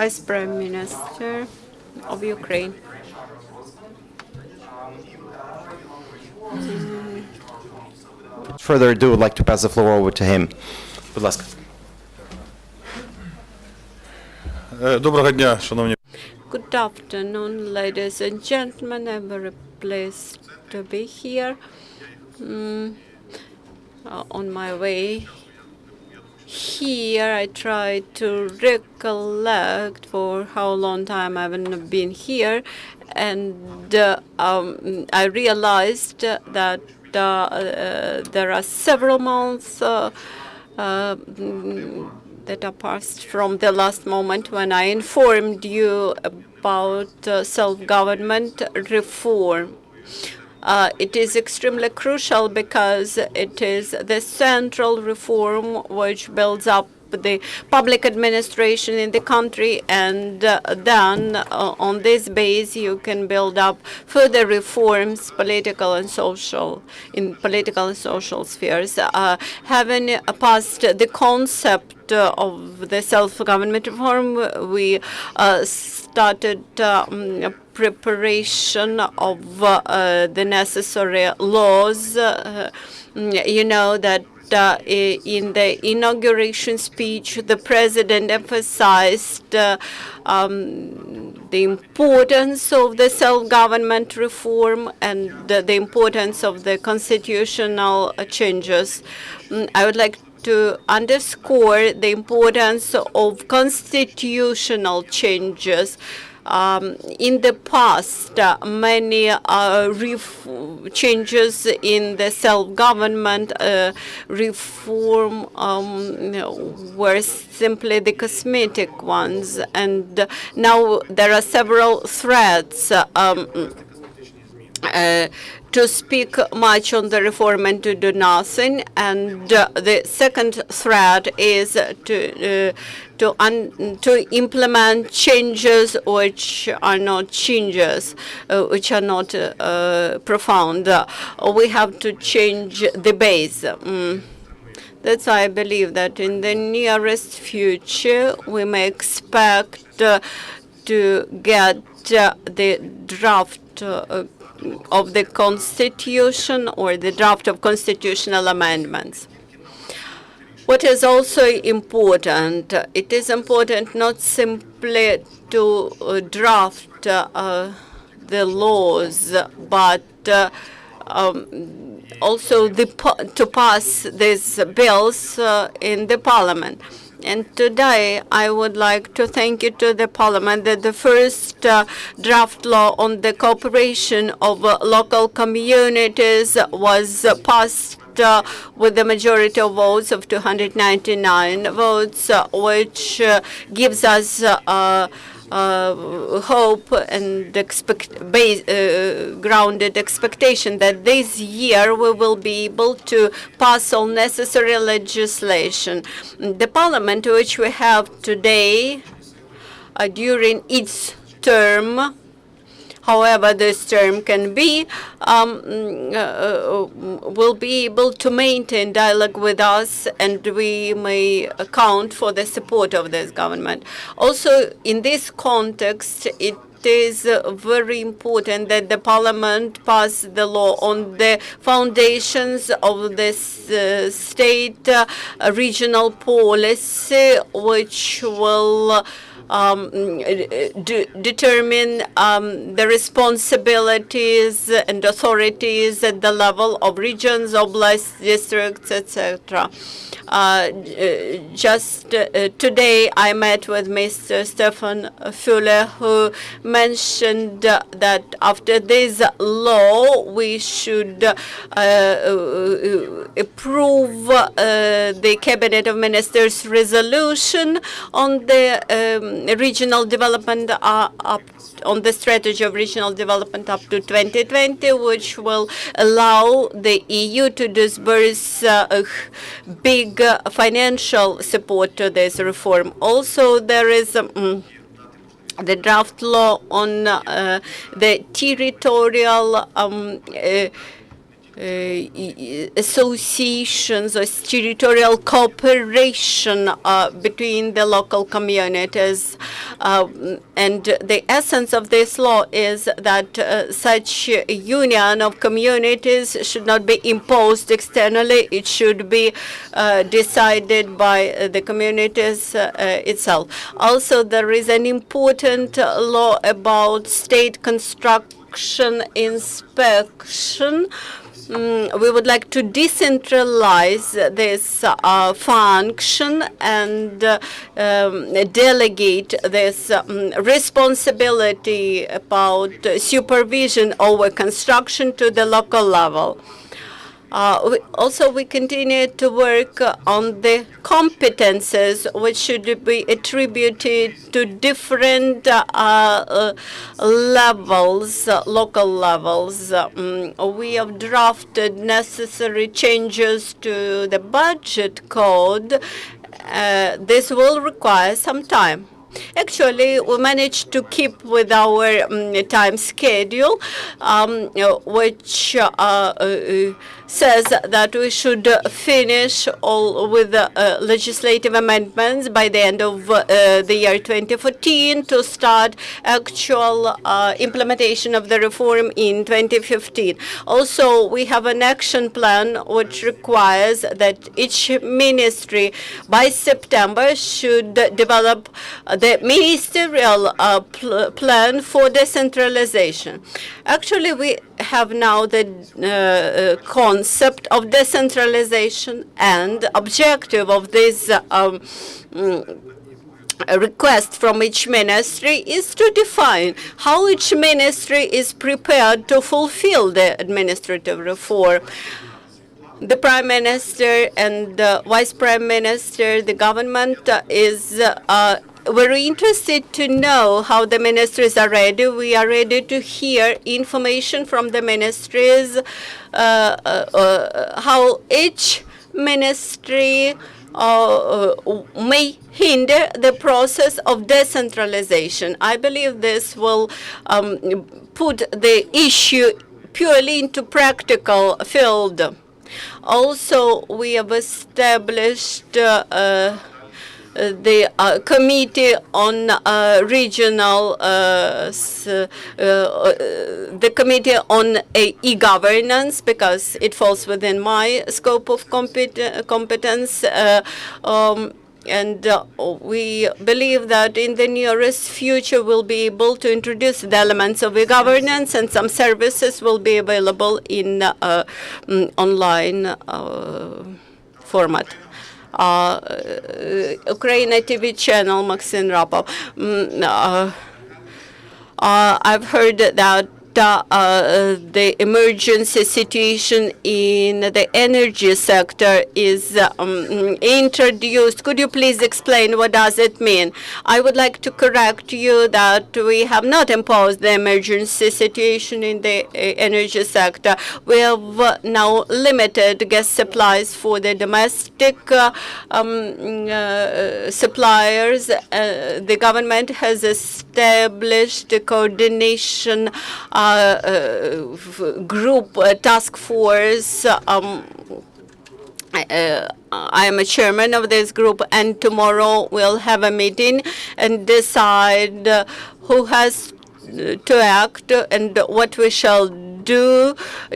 Vice Prime Minister of Ukraine. Further ado, I'd like to pass the floor over to him. Будь ласка. Доброго дня, шановні. Good afternoon, ladies and gentlemen. I'm very pleased to be here. On my way here, I tried to recollect for how long time I haven't been here, and I realized that there are several months that are passed from the last moment when I informed you about self-government reform. It is extremely crucial because it is the central reform which builds up the public administration in the country, and then on this base you can build up further reforms, political and social spheres. Having passed the concept of the self-government reform, we started preparation of the necessary laws. You know that in the inauguration speech, the president emphasized the importance of the self-government reform and the importance of the constitutional changes. I would like to underscore the importance of constitutional changes. In the past, many changes in the self-government reform were simply the cosmetic ones, and now there are several threats to speak much on the reform and to do nothing. And the second threat is to implement changes which are not changes, which are not profound. We have to change the base. That's why I believe that in the nearest future we may expect to get the draft of the Constitution or the draft of constitutional amendments. What is also important, it is important not simply to draft the laws, but also to pass these bills in the Parliament. And today, I would like to thank you to the Parliament that the first draft law on the cooperation of local communities was passed with the majority of votes of 299 votes, which gives us hope and grounded expectation that this year we will be able to pass all necessary legislation. The Parliament which we have today during its term, however this term can be, will be able to maintain dialogue with us, and we may count for the support of this government. Also, in this context, it is very important that the Parliament pass the law on the foundations of this state regional policy, which will determine the responsibilities and authorities at the level of regions, oblasts, districts, etc. Just today, I met with Mr. Stefan Füle, who mentioned that after this law, we should approve the Cabinet of Ministers resolution on the regional development on the strategy of regional development up to 2020, which will allow the EU to disburse big financial support to this reform. Also, there is the draft law on the territorial associations or territorial cooperation between the local communities. And the essence of this law is that such a union of communities should not be imposed externally. It should be decided by the communities itself. Also, there is an important law about state construction inspection. We would like to decentralize this function and delegate this responsibility about supervision over construction to the local level. We continue to work on the competences which should be attributed to different levels, local levels. We have drafted necessary changes to the budget code. This will require some time. Actually, we managed to keep with our time schedule, which says that we should finish all with legislative amendments by the end of the year 2014 to start actual implementation of the reform in 2015. Also, we have an action plan which requires that each ministry by September should develop the ministerial plan for decentralization. Actually, we have now the concept of decentralization, and objective of this request from each ministry is to define how each ministry is prepared to fulfill the administrative reform. The Prime Minister and the Vice Prime Minister, the government is very interested to know how the ministries are ready. We are ready to hear information from the ministries, how each ministry may hinder the process of decentralization. I believe this will put the issue purely into practical field. Also, we have established the Committee on Regional, the Committee on E-Governance, because it falls within my scope of competence. And we believe that in the nearest future we'll be able to introduce the elements of e-governance, and some services will be available in online format. Ukraine TV channel, Maxim Rapov. I've heard that the emergency situation in the energy sector is introduced. Could you please explain what does it mean? I would like to correct you that we have not imposed the emergency situation in the energy sector. We have now limited gas supplies for the domestic suppliers. The government has established a coordination group, task force. I am a chairman of this group, and tomorrow we'll have a meeting and decide who has to act and what we shall do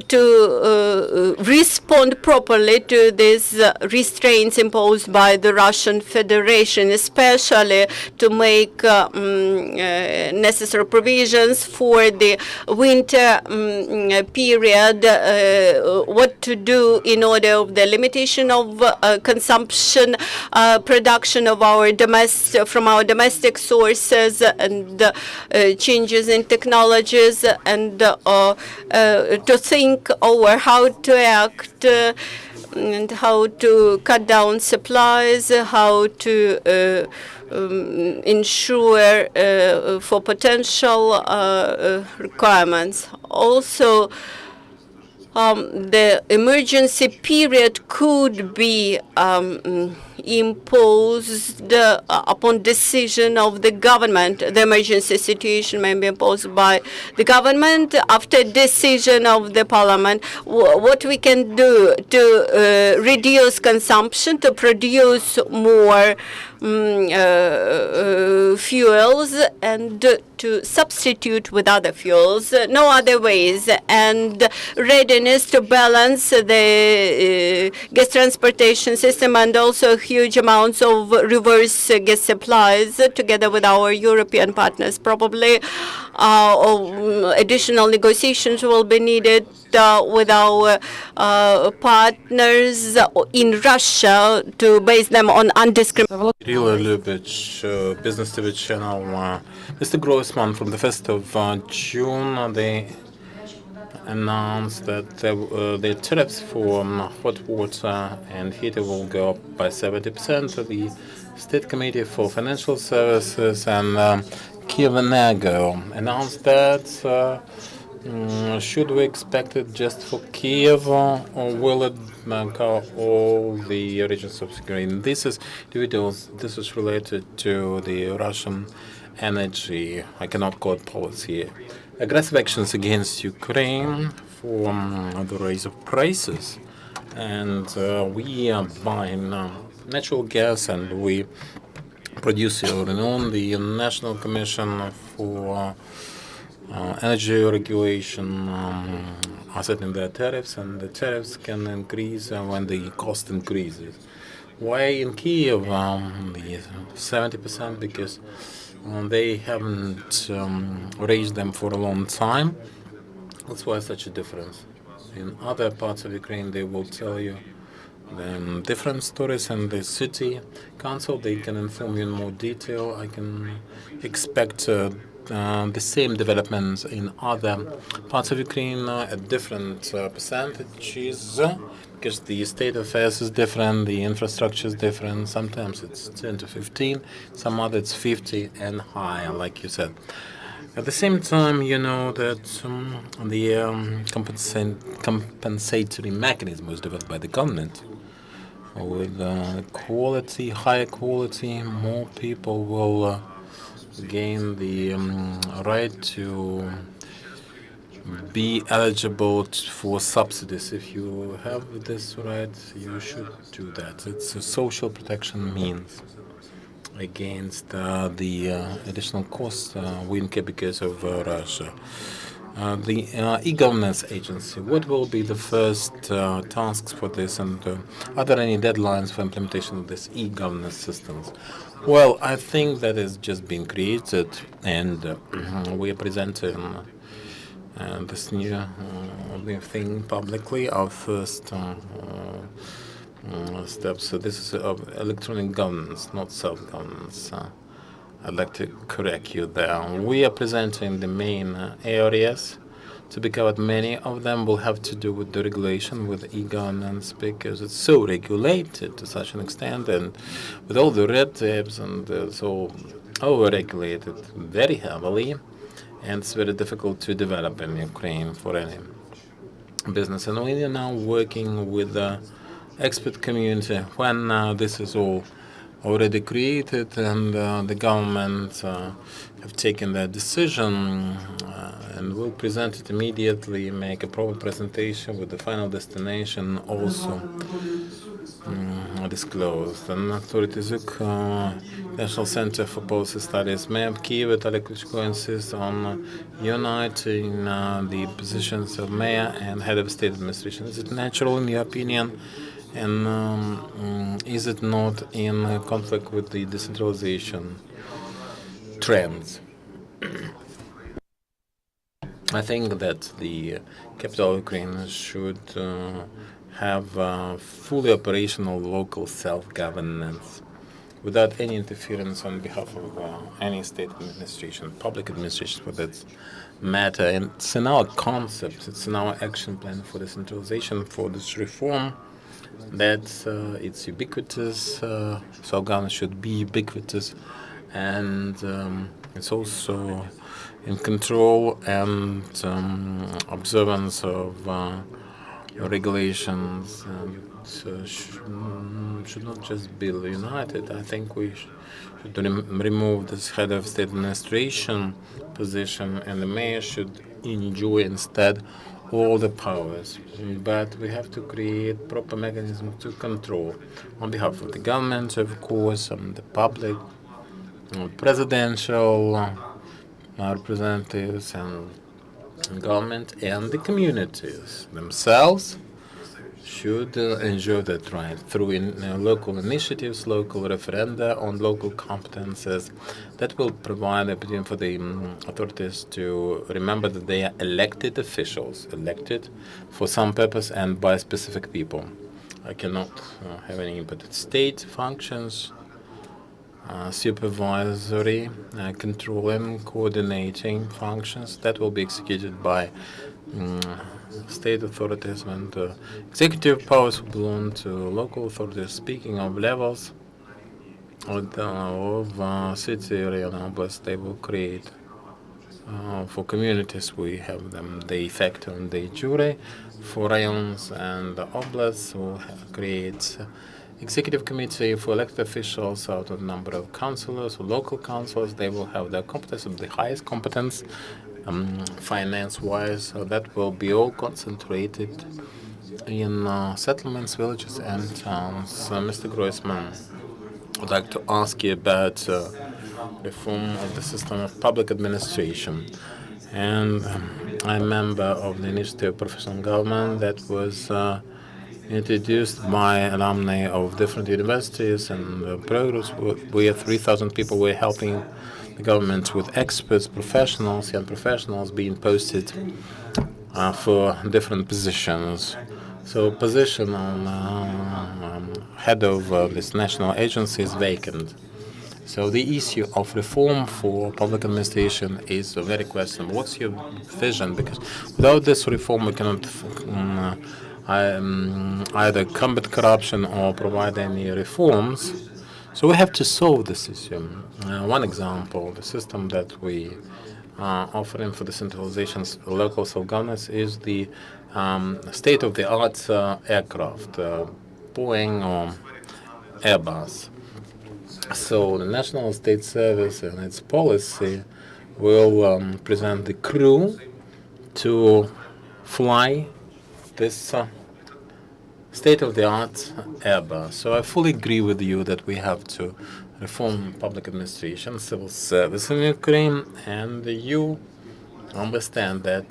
to respond properly to these restraints imposed by the Russian Federation, especially to make necessary provisions for the winter period, what to do in order of the limitation of consumption, production of our from our domestic sources, and changes in technologies, and to think over how to act and how to cut down supplies, how to ensure for potential requirements. Also, the emergency period could be imposed upon decision of the government. The emergency situation may be imposed by the government after decision of the parliament. What we can do to reduce consumption, to produce more fuels, and to substitute with other fuels, no other ways, and readiness to balance the gas transportation system, and also huge amounts of reverse gas supplies together with our European partners. Probably additional negotiations will be needed with our partners in Russia to base them on undiscriminated. Kirill Lubich, Business TV channel. Mr. Hroisman, from the 1st of June, they announced that the tariffs for hot water and heating will go up by 70%. The State Committee for Financial Services and Kiev-Energo announced that. Should we expect it just for Kiev, or will it cover all the regions of Ukraine? This is individuals. This is related to the Russian energy, I cannot call it policy, aggressive actions against Ukraine for the raise of prices. And we are buying natural gas, and we produce our own. The National Commission for Energy Regulation are setting their tariffs, and the tariffs can increase when the cost increases. Why in Kiev the 70%? Because they haven't raised them for a long time. That's why such a difference. In other parts of Ukraine, they will tell you different stories, and the city council, they can inform you in more detail. I can expect the same developments in other parts of Ukraine at different percentages, because the state affairs is different, the infrastructure is different. Sometimes it's 10 to 15, some other it's 50 and higher, like you said. At the same time, you know that the compensatory mechanism was developed by the government with quality, higher quality. More people will gain the right to be eligible for subsidies. If you have this right, you should do that. It's a social protection means against the additional costs we incur because of Russia. The e-governance agency, what will be the first tasks for this, and are there any deadlines for implementation of this e-governance systems? Well, I think that is just being created, and we are presenting this new thing publicly, our first steps. So this is electronic governance, not self-governance. I'd like to correct you there. We are presenting the main areas to be covered. Many of them will have to do with the regulation, with e-governance, because it's so regulated to such an extent, and with all the red tapes, and so over-regulated very heavily, and it's very difficult to develop in Ukraine for any business. And we are now working with the expert community when this is all already created, and the government have taken their decision, and will present it immediately, make a proper presentation with the final destination also disclosed. And authorities National Center for Policy Studies, Mayor of Kyiv Vitaly Klitschko insists on uniting the positions of mayor and head of state administration. Is it natural in your opinion? And is it not in conflict with the decentralization trends? I think that the capital of Ukraine should have fully operational local self-governance without any interference on behalf of any state administration, public administration for that matter. And it's in our concept, it's in our action plan for decentralization, for this reform, that it's ubiquitous, self-governance should be ubiquitous, and it's also in control and observance of regulations should not just be united. I think we should remove this head of state administration position, and the mayor should enjoy instead all the powers. But we have to create proper mechanism to control on behalf of the government, of course, the public, presidential representatives and government, and the communities themselves should enjoy that right through local initiatives, local referenda on local competences that will provide the opportunity for the authorities to remember that they are elected officials, elected for some purpose and by specific people. I cannot have any input. State functions, supervisory, controlling, coordinating functions that will be executed by state authorities, and executive powers belong to local authorities. Speaking of levels of city, area, and oblast, they will create for communities. We have them de facto and de jure. For rayons and oblasts, we'll create executive committee for elected officials out of the number of councillors or local councillors. They will have the competence of the highest competence, finance-wise. So that will be all concentrated in settlements, villages, and towns. Mr. Hroisman, I'd like to ask you about reform of the system of public administration. And I'm a member of the Initiative of Professional Government that was introduced by alumni of different universities and programs. We have 3,000 people. We're helping the government with experts, professionals, young professionals being posted for different positions. So position on head of this national agency is vacant. So the issue of reform for public administration is very questionable. What's your vision? Because without this reform, we cannot either combat corruption or provide any reforms. So we have to solve this issue. One example, the system that we are offering for decentralization local self-governance is the state-of-the-art aircraft, Boeing or Airbus. So the National State Service and its policy will present the crew to fly this state-of-the-art Airbus. So I fully agree with you that we have to reform public administration, civil service in Ukraine, and you understand that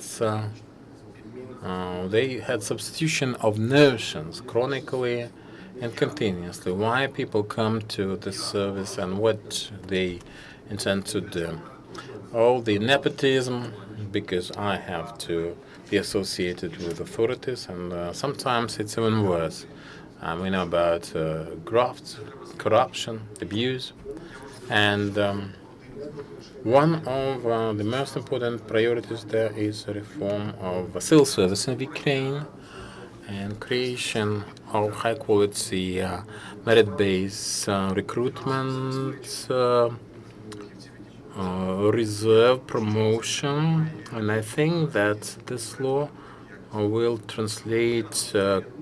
they had substitution of notions chronically and continuously. Why people come to this service and what they intend to do. All the nepotism, because I have to be associated with authorities, and sometimes it's even worse. We know about graft, corruption, abuse, and one of the most important priorities there is reform of civil service in Ukraine and creation of high-quality merit-based recruitment, reserve promotion, and I think that this law will translate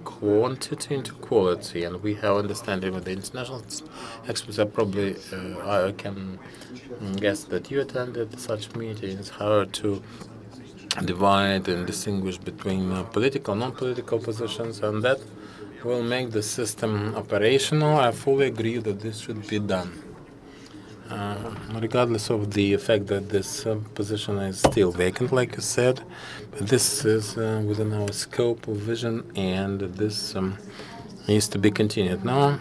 quantity into quality, and we have understanding with the international experts. Are probably I can guess that you attended such meetings, how to divide and distinguish between political, non-political positions, and that will make the system operational. I fully agree that this should be done. Regardless of the fact that this position is still vacant, like you said, but this is within our scope of vision, and this needs to be continued. Now,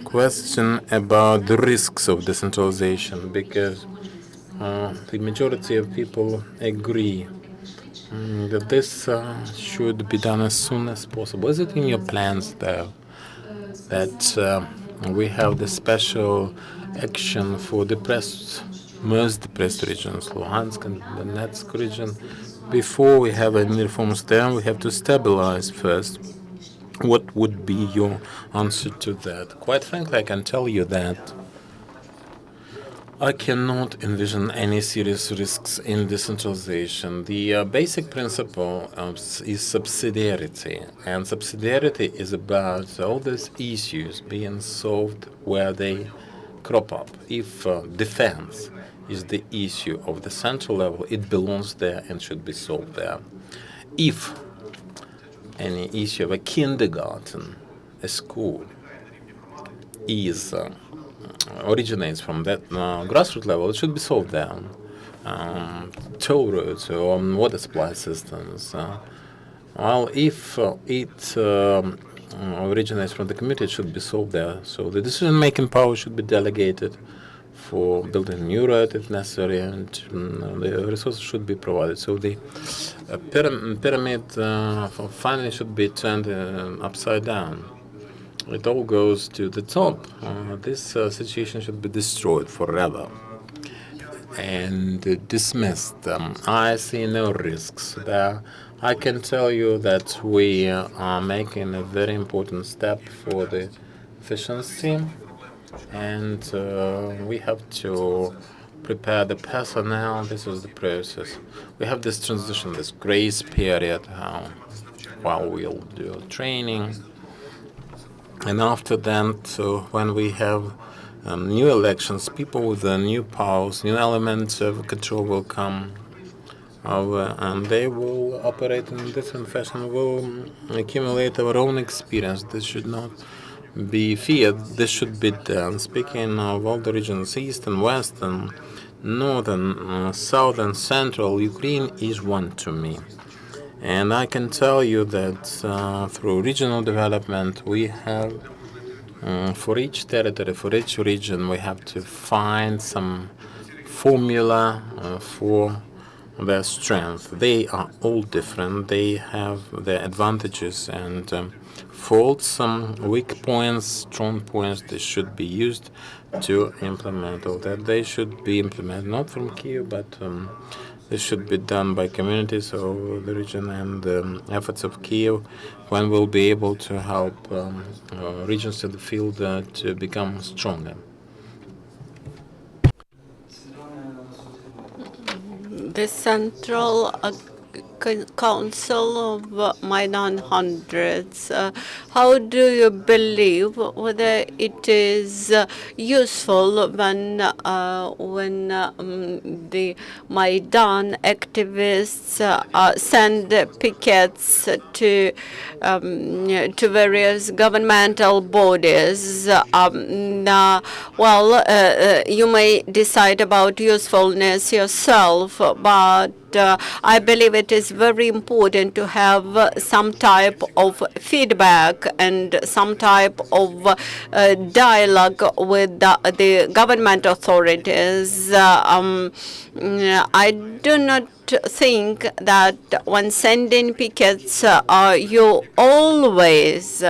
question about the risks of decentralization, because the majority of people agree that this should be done as soon as possible. Is it in your plans, though, that we have the special action for most depressed regions, Luhansk and Donetsk region? Before we have any reforms there, we have to stabilize first. What would be your answer to that? Quite frankly, I can tell you that I cannot envision any serious risks in decentralization. The basic principle is subsidiarity, and subsidiarity is about all these issues being solved where they crop up. If defense is the issue of the central level, it belongs there and should be solved there. If any issue of a kindergarten, a school, is originates from that grassroots level, it should be solved there. Toll roads or water supply systems. Well, if it originates from the community, it should be solved there. So the decision-making power should be delegated for building a new road if necessary, and the resources should be provided. So the pyramid for finance should be turned upside down. It all goes to the top. This situation should be destroyed forever and dismissed. I see no risks there. I can tell you that we are making a very important step for the efficiency, and we have to prepare the personnel. This is the process. We have this transition, this grace period, while we'll do training. And after that, when we have new elections, people with new powers, new elements of control will come over, and they will operate in a different fashion. We'll accumulate our own experience. This should not be feared. This should be done. Speaking of all the regions, east and west and northern, south and central, Ukraine is one to me. And I can tell you that through regional development, we have, for each territory, for each region, we have to find some formula for their strength. They are all different. They have their advantages and faults, some weak points, strong points. They should be used to implement all that. They should be implemented not from Kyiv, but this should be done by communities of the region and efforts of Kyiv, when we'll be able to help regions in the field to become stronger. The Central Council of Maidan Hundreds, how do you believe whether it is useful when the Maidan activists send pickets to various governmental bodies? You may decide about usefulness yourself, but I believe it is very important to have some type of feedback and some type of dialogue with the government authorities. I do not think that when sending pickets, you always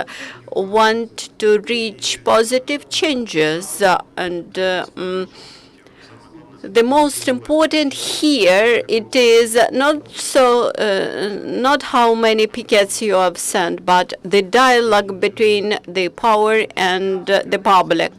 want to reach positive changes, and the most important here, it is not how many pickets you have sent, but the dialogue between the power and the public.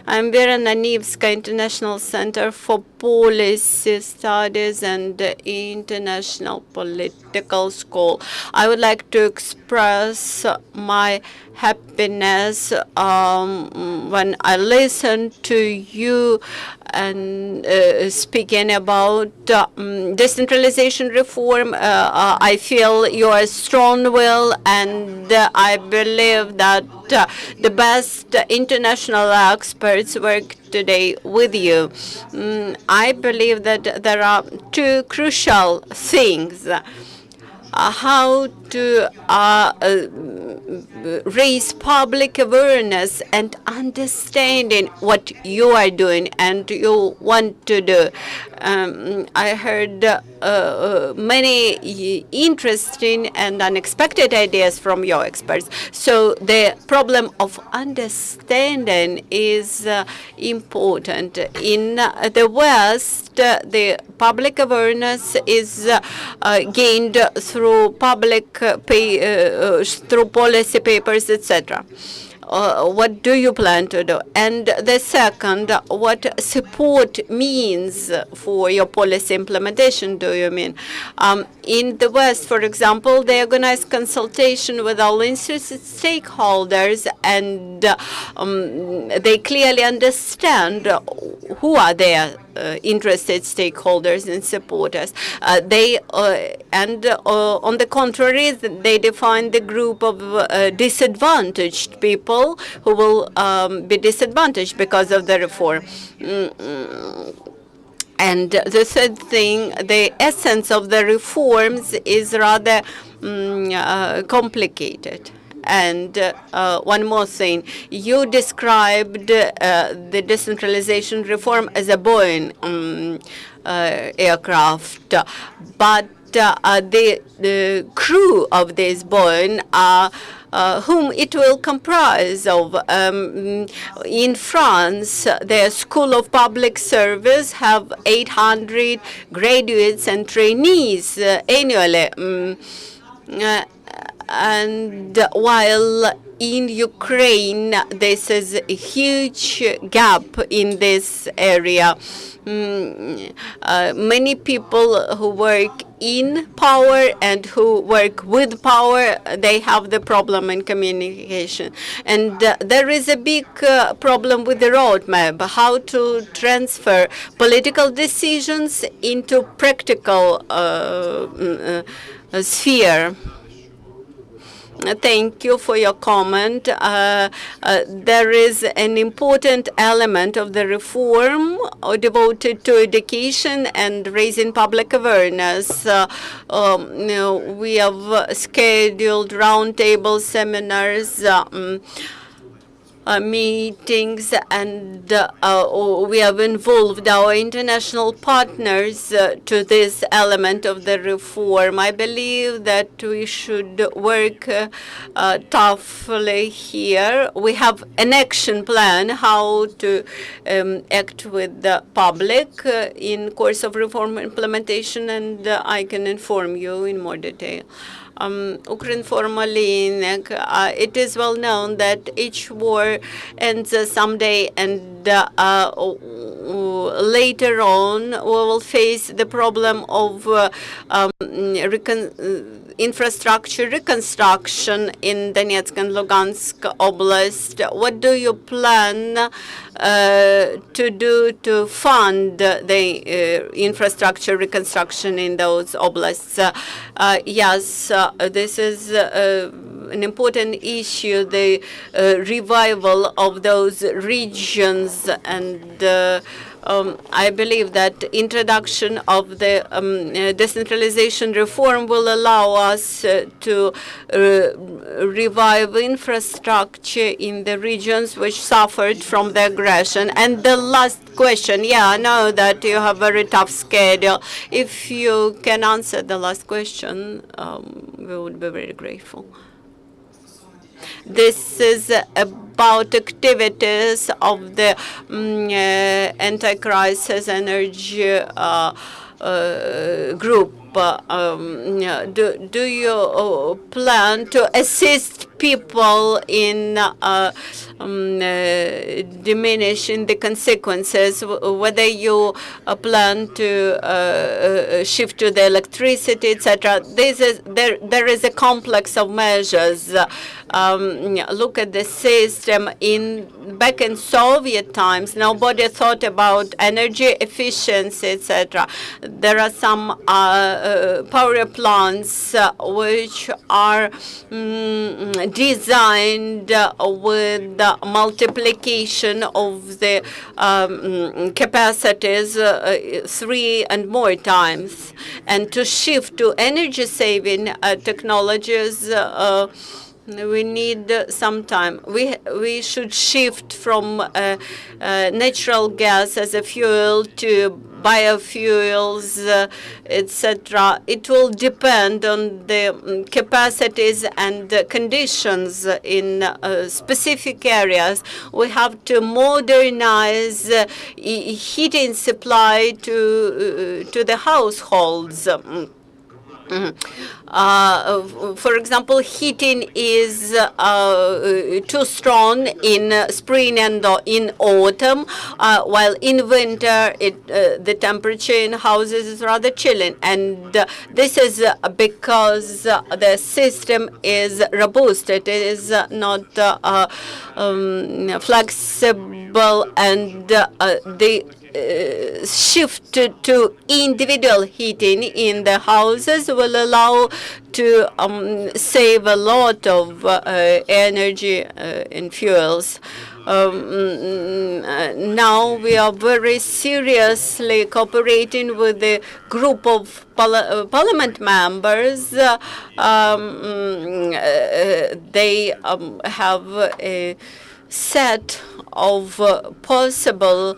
I'm Vera Nanivska, International Center for Policy Studies and International Political School. I would like to express my happiness when I listen to you and speaking about decentralization reform. I feel your strong will, and I believe that the best international experts work today with you. I believe that there are two crucial things. How to raise public awareness and understanding what you are doing and you want to do. I heard many interesting and unexpected ideas from your experts. So the problem of understanding is important. In the West, the public awareness is gained through public through policy papers, etc. What do you plan to do? And the second, what support means for your policy implementation, do you mean? In the West, for example, they organize consultation with all interested stakeholders, and they clearly understand who are their interested stakeholders and supporters. On the contrary, they define the group of disadvantaged people who will be disadvantaged because of the reform. And the third thing, the essence of the reforms is rather complicated. And one more thing, you described the decentralization reform as a Boeing aircraft, but the crew of this Boeing are whom it will comprise of. In France, their School of Public Service have 800 graduates and trainees annually. And while in Ukraine, this is a huge gap in this area. Many people who work in power and who work with power, they have the problem in communication. And there is a big problem with the roadmap, how to transfer political decisions into practical sphere. Thank you for your comment. There is an important element of the reform devoted to education and raising public awareness. We have scheduled roundtable seminars, meetings, and we have involved our international partners to this element of the reform. I believe that we should work toughly here. We have an action plan how to act with the public in course of reform implementation, and I can inform you in more detail. Ukraine formally, it is well known that each war ends someday, and later on we will face the problem of infrastructure reconstruction in Donetsk and Lugansk Oblast. What do you plan to do to fund the infrastructure reconstruction in those oblasts? Yes, this is an important issue, the revival of those regions, and I believe that introduction of the decentralization reform will allow us to revive infrastructure in the regions which suffered from the aggression. And the last question, yeah, I know that you have a very tough schedule. If you can answer the last question, we would be very grateful. This is about activities of the anti-crisis energy group. Do you plan to assist people in diminishing the consequences, whether you plan to shift to the electricity, etc.? There is a complex of measures. Look at the system. Back in Soviet times, nobody thought about energy efficiency, etc. There are some power plants which are designed with the multiplication of the capacities 3 and more times. And to shift to energy-saving technologies, we need some time. We should shift from natural gas as a fuel to biofuels, etc. It will depend on the capacities and conditions in specific areas. We have to modernize heating supply to the households. For example, heating is too strong in spring and in autumn, while in winter the temperature in houses is rather chilling. And this is because the system is robust. It is not flexible, and the shift to individual heating in the houses will allow to save a lot of energy and fuels. Now we are very seriously cooperating with the group of parliament members. They have a set of possible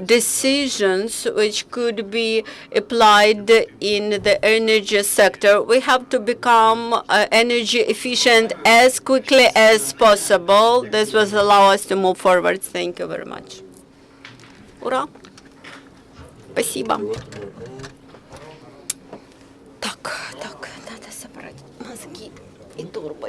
decisions which could be applied in the energy sector. We have to become energy efficient as quickly as possible. This will allow us to move forward. Thank you very much. Ура! Спасибо. Так, надо собрать мозги и турбо.